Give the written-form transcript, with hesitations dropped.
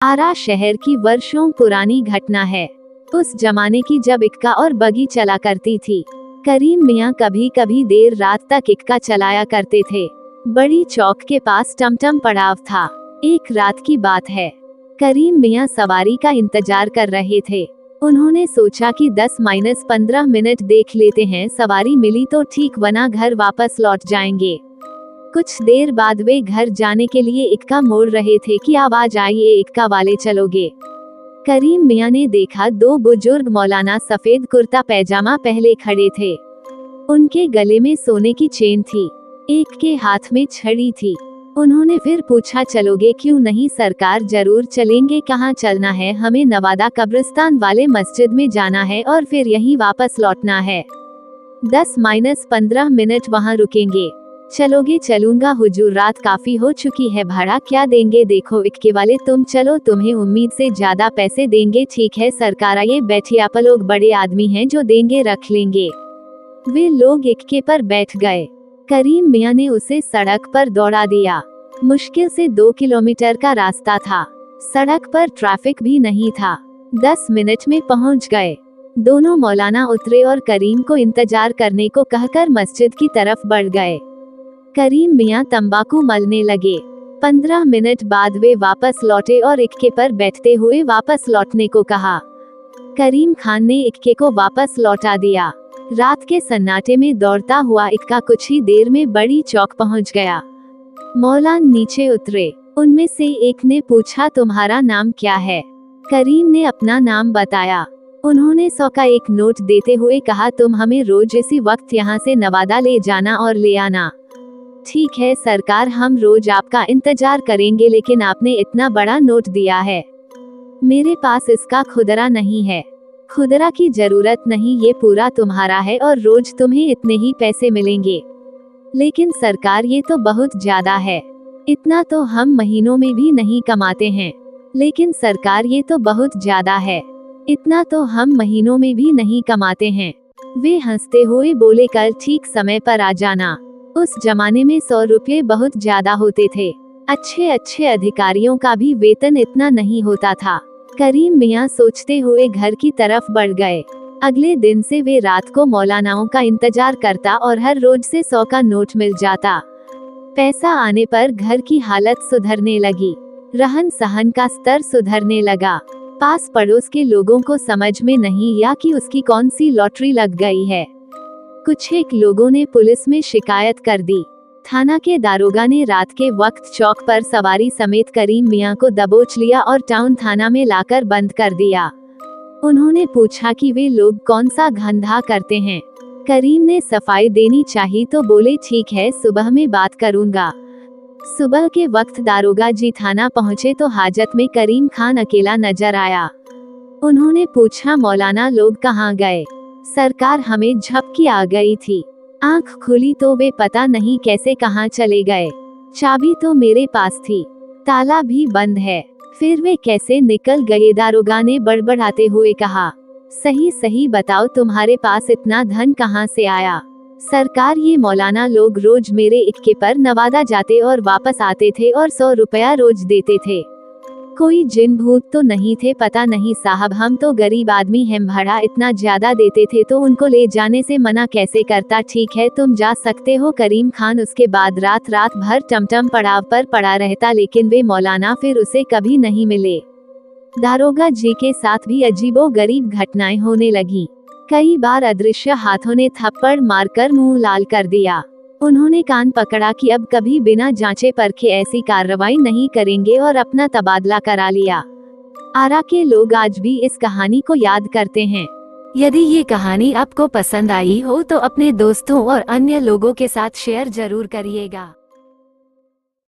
आरा शहर की वर्षों पुरानी घटना है। उस जमाने की जब इक्का और बगी चला करती थी। करीम मियाँ कभी कभी देर रात तक इक्का चलाया करते थे। बड़ी चौक के पास टमटम पड़ाव था। एक रात की बात है। करीम मियाँ सवारी का इंतजार कर रहे थे। उन्होंने सोचा कि 10-15 मिनट देख लेते हैं, सवारी मिली तो ठीक, वरना घर वापस लौट जाएंगे। कुछ देर बाद वे घर जाने के लिए इक्का मोड़ रहे थे कि आवाज आई, ये इक्का वाले चलोगे। करीम मियाँ ने देखा दो बुजुर्ग मौलाना सफेद कुर्ता पैजामा पहले खड़े थे। उनके गले में सोने की चेन थी, एक के हाथ में छड़ी थी। उन्होंने फिर पूछा, चलोगे? क्यों नहीं सरकार, जरूर चलेंगे। कहाँ चलना है? हमें नवादा कब्रिस्तान वाले मस्जिद में जाना है और फिर यहीं वापस लौटना है। 10-15 मिनट वहाँ रुकेंगे। चलोगे? चलूंगा हुजूर, रात काफी हो चुकी है, भाड़ा क्या देंगे? देखो इक्के वाले, तुम चलो, तुम्हें उम्मीद से ज्यादा पैसे देंगे। ठीक है सरकार, आइए बैठिए, आप लोग बड़े आदमी हैं, जो देंगे रख लेंगे। वे लोग इक्के पर बैठ गए। करीम मियाँ ने उसे सड़क पर दौड़ा दिया। मुश्किल से 2 किलोमीटर का रास्ता था। सड़क पर ट्रैफिक भी नहीं था। 10 मिनट में पहुंच गए। दोनों मौलाना उतरे और करीम को इंतजार करने को कहकर मस्जिद की तरफ बढ़ गए। करीम मियाँ तंबाकू मलने लगे। 15 मिनट बाद वे वापस लौटे और इक्के पर बैठते हुए वापस लौटने को कहा। करीम खान ने इक्के को वापस लौटा दिया। रात के सन्नाटे में दौड़ता हुआ इक्का कुछ ही देर में बड़ी चौक पहुंच गया। मौलान नीचे उतरे। उनमें से एक ने पूछा, तुम्हारा नाम क्या है? करीम ने अपना नाम बताया। उन्होंने 100 का एक नोट देते हुए कहा, तुम हमें रोज इसी वक्त यहाँ से नवादा ले जाना और ले आना। ठीक है सरकार, हम रोज आपका इंतजार करेंगे, लेकिन आपने इतना बड़ा नोट दिया है, मेरे पास इसका खुदरा नहीं है। खुदरा की जरूरत नहीं, ये पूरा तुम्हारा है और रोज तुम्हें इतने ही पैसे मिलेंगे। लेकिन सरकार, ये तो बहुत ज्यादा है, इतना तो हम महीनों में भी नहीं कमाते हैं। लेकिन सरकार, ये तो बहुत ज्यादा है, इतना तो हम महीनों में भी नहीं कमाते हैं। वे हंसते हुए बोले, कल ठीक समय पर आ जाना। उस जमाने में 100 रुपये बहुत ज्यादा होते थे। अच्छे अच्छे अधिकारियों का भी वेतन इतना नहीं होता था। करीम मियाँ सोचते हुए घर की तरफ बढ़ गए। अगले दिन से वे रात को मौलानाओं का इंतजार करता और हर रोज से 100 का नोट मिल जाता। पैसा आने पर घर की हालत सुधरने लगी। रहन सहन का स्तर सुधरने लगा। पास पड़ोस के लोगों को समझ में नहीं आया कि उसकी कौन सी लॉटरी लग गई है। कुछ एक लोगों ने पुलिस में शिकायत कर दी। थाना के दारोगा ने रात के वक्त चौक पर सवारी समेत करीम मियाँ को दबोच लिया और टाउन थाना में लाकर बंद कर दिया। उन्होंने पूछा कि वे लोग कौन सा धंधा करते हैं। करीम ने सफाई देनी चाहिए तो बोले, ठीक है, सुबह में बात करूंगा। सुबह के वक्त दारोगा जी थाना पहुंचे तो हाजत में करीम खान अकेला नजर आया। उन्होंने पूछा, मौलाना लोग कहाँ गए? सरकार, हमें झपकी आ गई थी, आंख खुली तो वे पता नहीं कैसे कहाँ चले गए। चाबी तो मेरे पास थी, ताला भी बंद है, फिर वे कैसे निकल गए? दारोगा ने बड़बड़ाते हुए कहा। सही सही बताओ, तुम्हारे पास इतना धन कहाँ से आया? सरकार, ये मौलाना लोग रोज मेरे इक्के पर नवादा जाते और वापस आते थे और 100 रुपया रोज देते थे। कोई जिन भूत तो नहीं थे? पता नहीं साहब, हम तो गरीब आदमी हैं, भाड़ा इतना ज्यादा देते थे तो उनको ले जाने से मना कैसे करता। ठीक है, तुम जा सकते हो। करीम खान उसके बाद रात भर टमटम पड़ाव पर पड़ा रहता, लेकिन वे मौलाना फिर उसे कभी नहीं मिले। दारोगा जी के साथ भी अजीबोगरीब घटनाएं होने लगी। कई बार अदृश्य हाथों ने थप्पड़ मारकर मुंह लाल कर दिया। उन्होंने कान पकड़ा कि अब कभी बिना जांचे परखे ऐसी कार्रवाई नहीं करेंगे और अपना तबादला करा लिया। आरा के लोग आज भी इस कहानी को याद करते हैं। यदि ये कहानी आपको पसंद आई हो तो अपने दोस्तों और अन्य लोगों के साथ शेयर जरूर करिएगा।